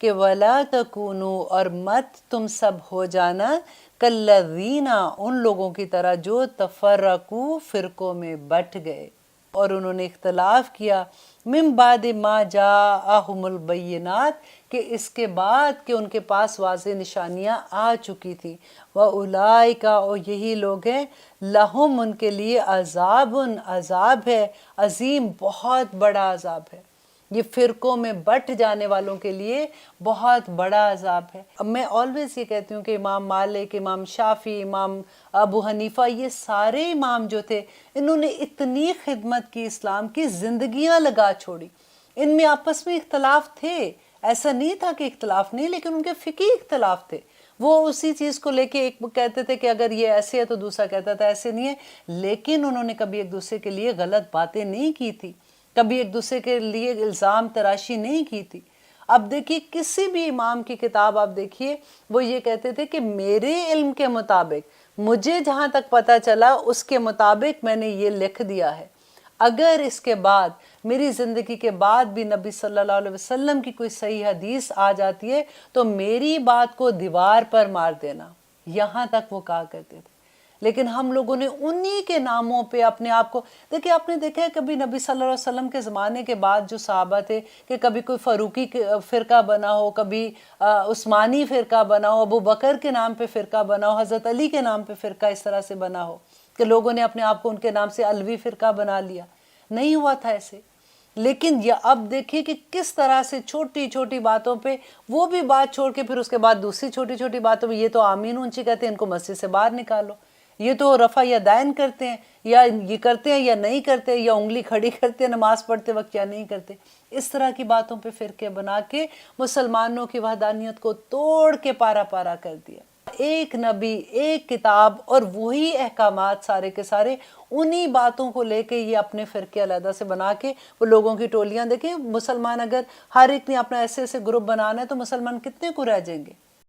کہ وَلَا تَكُونُوا اور مت تم سب ہو جانا کالذین ان لوگوں کی طرح جو تفرقوا فرقوں میں بٹ گئے اور انہوں نے اختلاف کیا من بعد ما جاءہم البینات کہ اس کے بعد کہ ان کے پاس واضح نشانیاں آ چکی تھی وَأُولَئِكَ اور یہی لوگ ہیں لہم ان کے لیے عذاب ہے عظیم بہت بڑا عذاب ہے یہ فرقوں میں بٹ جانے والوں کے لیے بہت بڑا عذاب ہے اب میں آلویز یہ کہتی ہوں کہ امام مالک امام شافعی امام ابو حنیفہ یہ سارے امام جو تھے انہوں نے اتنی خدمت کی اسلام کی زندگیاں لگا چھوڑی ان میں آپس میں اختلاف تھے ایسا نہیں تھا کہ اختلاف نہیں لیکن ان کے فقہی اختلاف تھے وہ اسی چیز کو لے کے ایک کہتے تھے کہ اگر یہ ایسے ہے تو دوسرا کہتا تھا ایسے نہیں ہے لیکن انہوں نے کبھی ایک دوسرے کے لیے غلط باتیں نہیں کی تھی کبھی ایک دوسرے کے لیے الزام تراشی نہیں کی تھی اب دیکھیے کسی بھی امام کی کتاب آپ دیکھیے وہ یہ کہتے تھے کہ میرے علم کے مطابق مجھے جہاں تک پتہ چلا اس کے مطابق میں نے یہ لکھ دیا ہے اگر اس کے بعد میری زندگی کے بعد بھی نبی صلی اللہ علیہ وسلم کی کوئی صحیح حدیث آ جاتی ہے تو میری بات کو دیوار پر مار دینا یہاں تک وہ کہا کرتے تھے لیکن ہم لوگوں نے انہی کے ناموں پہ اپنے آپ کو دیکھیں آپ نے دیکھا ہے کبھی نبی صلی اللہ علیہ وسلم کے زمانے کے بعد جو صحابہ تھے کہ کبھی کوئی فاروقی فرقہ بنا ہو کبھی عثمانی فرقہ بنا ہو ابو بکر کے نام پہ فرقہ بنا ہو حضرت علی کے نام پہ فرقہ اس طرح سے بنا ہو کہ لوگوں نے اپنے آپ کو ان کے نام سے علوی فرقہ بنا لیا نہیں ہوا تھا ایسے لیکن یہ اب دیکھیے کہ کس طرح سے چھوٹی چھوٹی باتوں پہ وہ بھی بات چھوڑ کے پھر اس کے بعد دوسری چھوٹی چھوٹی باتوں پہ یہ تو آمین اونچی کہتے ہیں ان کو مسجد سے باہر نکالو یہ تو رفع یا دائن کرتے ہیں یا یہ کرتے ہیں یا نہیں کرتے یا انگلی کھڑی کرتے ہیں نماز پڑھتے وقت یا نہیں کرتے اس طرح کی باتوں پہ فرقے بنا کے مسلمانوں کی وحدانیت کو توڑ کے پارا پارا کر دیا ایک نبی ایک کتاب اور وہی احکامات سارے کے سارے انہی باتوں کو لے کے یہ اپنے فرقے علیحدہ سے بنا کے وہ لوگوں کی ٹولیاں دیکھیں مسلمان اگر ہر ایک نے اپنا ایسے ایسے گروپ بنانا ہے تو مسلمان کتنے کو رہ جائیں گے